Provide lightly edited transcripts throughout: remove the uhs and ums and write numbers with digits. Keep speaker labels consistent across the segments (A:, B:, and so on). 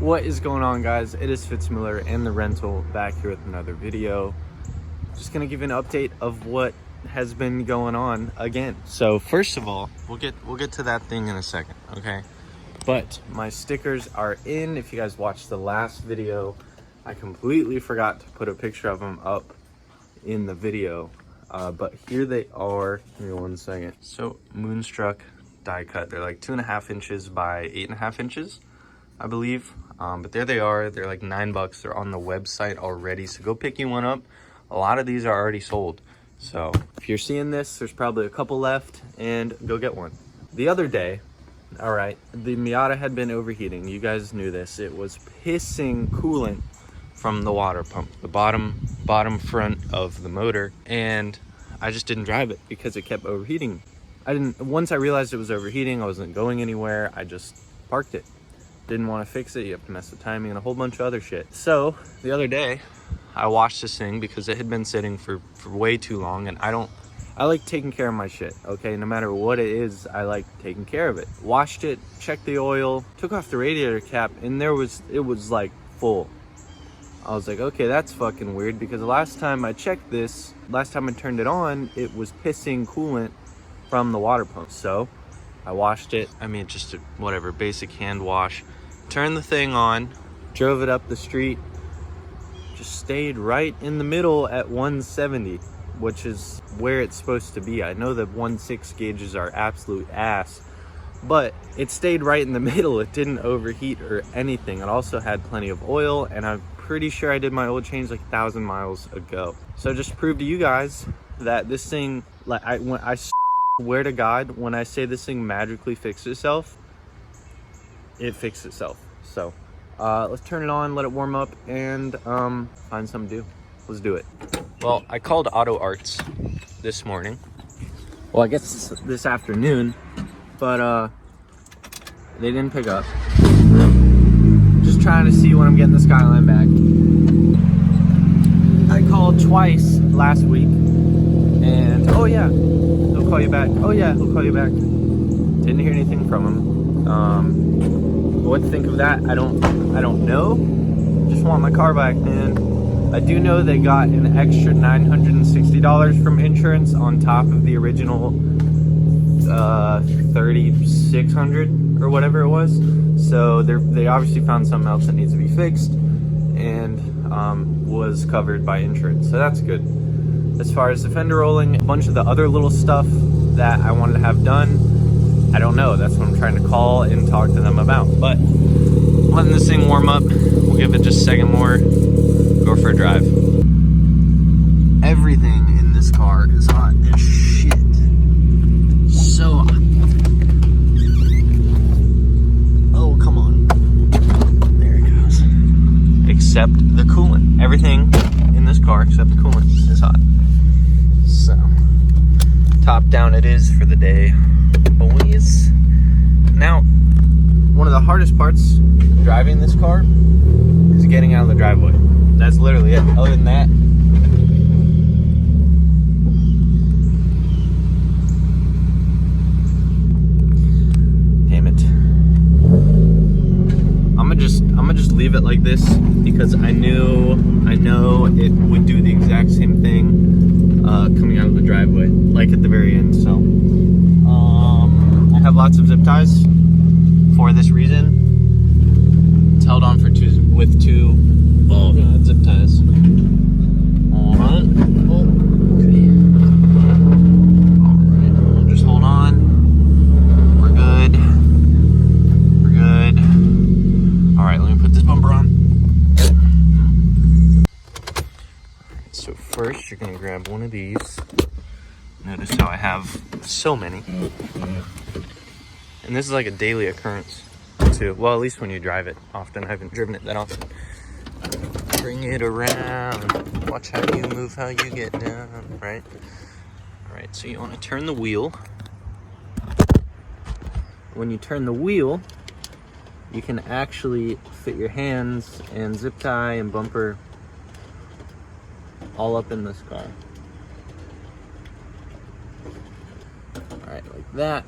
A: What is going on, guys? It is Fitz and the rental back here with another video. Just gonna give you an update of what has been going on again. So first of all, we'll get to that thing in a second, okay? But my stickers are in. If you guys watched the last video, I completely forgot to put a picture of them up in the video, but here they are. Give me 1 second. So Moonstruck die cut. They're like 2.5 inches by 8.5 inches, I believe. But there they are. They're like $9. They're on the website already, so go pick you one up. A lot of these are already sold, so if you're seeing this, there's probably a couple left, and go get one. The other day, all right, the Miata had been overheating. You guys knew this. It was pissing coolant from the water pump, the bottom front of the motor, and I just didn't drive it because it kept overheating. Once I realized it was overheating, I wasn't going anywhere, I just parked it. Didn't want to fix it. You have to mess with timing and a whole bunch of other shit. So the other day I washed this thing because it had been sitting for way too long, and I like taking care of my shit, okay? No matter what it is, I like taking care of it. Washed it, checked the oil, took off the radiator cap, and it was like full. I was like, okay, that's fucking weird, because the last time I checked this, last time I turned it on, it was pissing coolant from the water pump. So I washed it. I mean, just a whatever, basic hand wash. Turned the thing on, drove it up the street, just stayed right in the middle at 170, which is where it's supposed to be. I know the 1.6 gauges are absolute ass, but it stayed right in the middle. It didn't overheat or anything. It also had plenty of oil, and I'm pretty sure I did my oil change like 1,000 miles ago. So just to prove to you guys that this thing, like I swear to God, when I say this thing magically fixed itself, it fixed itself. So let's turn it on, let it warm up, and find something to do. Let's do it. Well, I called Auto Arts this morning. Well, I guess this afternoon, but they didn't pick up. Just trying to see when I'm getting the Skyline back. I called twice last week, and oh yeah, he'll call you back. Oh yeah, he'll call you back. Didn't hear anything from him. What to think of that, I don't know. Just want my car back, man. I do know they got an extra $960 from insurance on top of the original $3,600 or whatever it was. So they obviously found something else that needs to be fixed, and was covered by insurance, so that's good. As far as the fender rolling, a bunch of the other little stuff that I wanted to have done, I don't know. That's what I'm trying to call and talk to them about. But letting this thing warm up, we'll give it just a second more, go for a drive. Everything in this car is hot as shit. So hot. Oh, come on. There it goes. Except the coolant. Everything in this car except the coolant is hot. So, top down it is for the day, boys. Now, one of the hardest parts of driving this car is getting out of the driveway. That's literally it. Other than that, damn it. I'm gonna just leave it like this, because I know it would do the exact same thing coming out of the driveway, like at the very end. So I have lots of zip ties for this reason. It's held on with two zip ties. Hold on. Oh, okay. Alright, we'll just hold on. We're good. We're good. Alright, let me put this bumper on. So first, you're gonna grab one of these. Notice how I have so many. And this is like a daily occurrence too. Well, at least when you drive it often. I haven't driven it that often. Bring it around. Watch how you move, how you get down, right? All right, so you want to turn the wheel. When you turn the wheel, you can actually fit your hands and zip tie and bumper all up in this car. All right, like that.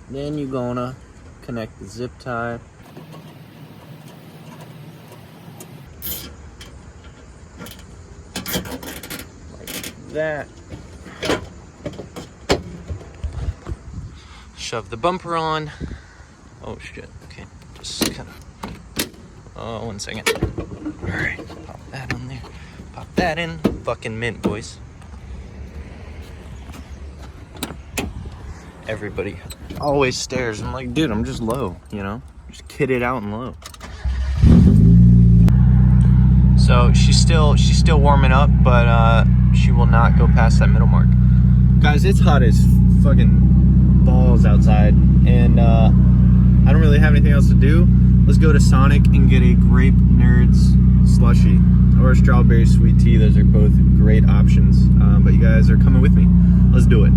A: Then you're gonna disconnect the zip tie. Like that. Shove the bumper on. Oh shit, okay, just kind of, oh, 1 second. All right, pop that on there, pop that in. Fucking mint, boys. Everybody always stares. I'm like, dude, I'm just low, you know? Just kitted out and low. So she's still warming up, but she will not go past that middle mark. Guys, it's hot as fucking balls outside, and I don't really have anything else to do. Let's go to Sonic and get a Grape Nerds slushie or a strawberry sweet tea. Those are both great options, but you guys are coming with me. Let's do it.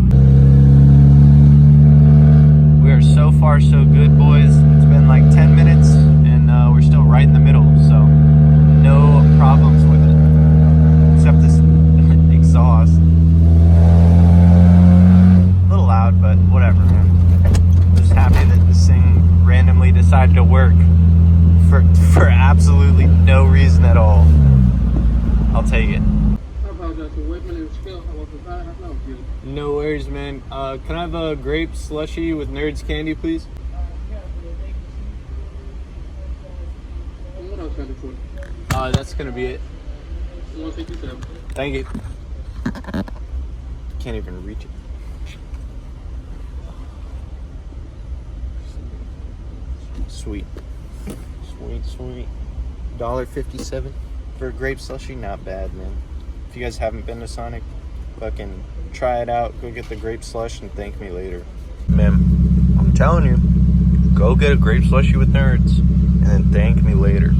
A: We are so far so good, boys. It's been like 10 minutes and we're still right in the middle, so no problems with it except this exhaust. A little loud, but whatever, man. I'm just happy that this thing randomly decided to work for absolutely no reason at all. I'll take it. No worries, man. Can I have a grape slushie with Nerds candy, please? That's gonna be it. Thank you. Can't even reach it. Sweet. Sweet. $1.57 for a grape slushie. Not bad, man. If you guys haven't been to Sonic, fucking try it out. Go get the grape slush and thank me later. Man, I'm telling you, go get a grape slushie with Nerds and then thank me later.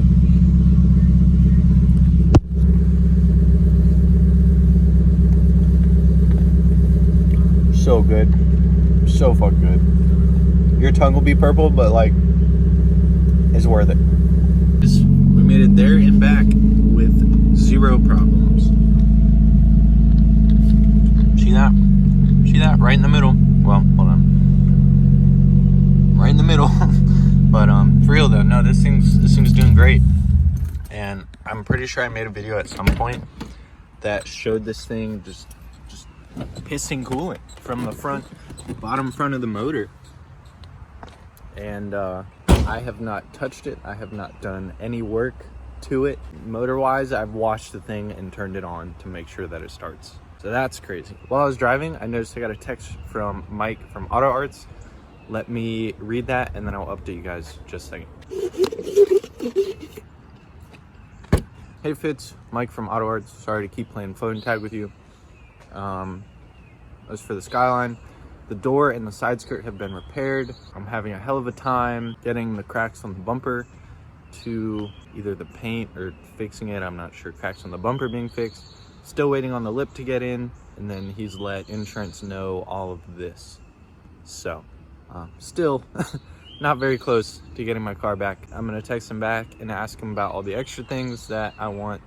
A: So good. So fucking good. Your tongue will be purple, but like, it's worth it. We made it there and back with 0 problems. See that? See that? Right in the middle. Well, hold on. Right in the middle. But for real though, no, this thing's doing great. And I'm pretty sure I made a video at some point that showed this thing just pissing coolant from the bottom front of the motor. And I have not touched it. I have not done any work to it. Motor-wise, I've washed the thing and turned it on to make sure that it starts. So that's crazy. While I was driving, I noticed I got a text from Mike from Auto Arts. Let me read that and then I'll update you guys just a second. Hey Fitz, Mike from Auto Arts. Sorry to keep playing phone tag with you. As for the Skyline, the door and the side skirt have been repaired. I'm having a hell of a time getting the cracks on the bumper to either the paint or fixing it. I'm not sure. Cracks on the bumper being fixed. Still waiting on the lip to get in, and then he's let insurance know all of this. So, still not very close to getting my car back. I'm gonna text him back and ask him about all the extra things that I want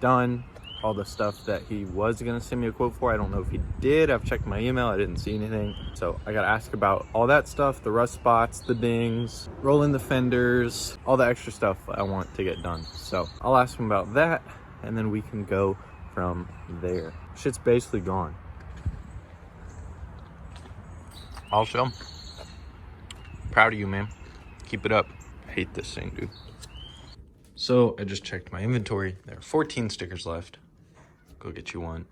A: done, all the stuff that he was gonna send me a quote for. I don't know if he did. I've checked my email, I didn't see anything. So I gotta ask about all that stuff, the rust spots, the dings, rolling the fenders, all the extra stuff I want to get done. So I'll ask him about that, and then we can go from there. Shit's basically gone. Also, proud of you, man. Keep it up. I hate this thing, dude. So I just checked my inventory. There are 14 stickers left. Go get you one.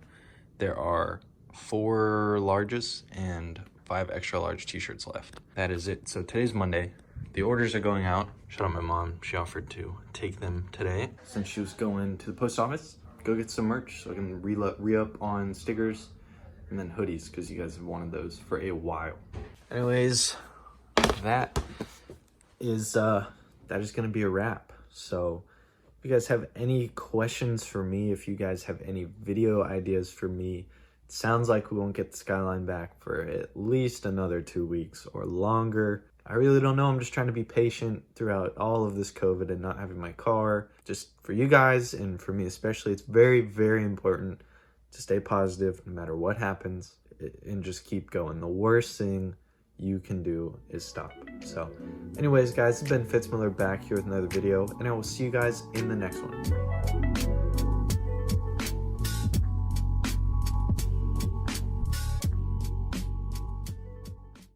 A: There are 4 larges and 5 extra large t-shirts left. That is it. So today's Monday. The orders are going out. Shout out my mom. She offered to take them today since she was going to the post office. Go get some merch so I can re-up on stickers and then hoodies because you guys have wanted those for a while. Anyways, that is gonna be a wrap. So if you guys have any questions for me, if you guys have any video ideas for me, it sounds like we won't get the Skyline back for at least another 2 weeks or longer. I really don't know. I'm just trying to be patient throughout all of this COVID and not having my car. Just for you guys and for me especially, it's very, very important to stay positive no matter what happens and just keep going. The worst thing you can do is stop. So anyways, guys, it's been Fitz back here with another video, and I will see you guys in the next one.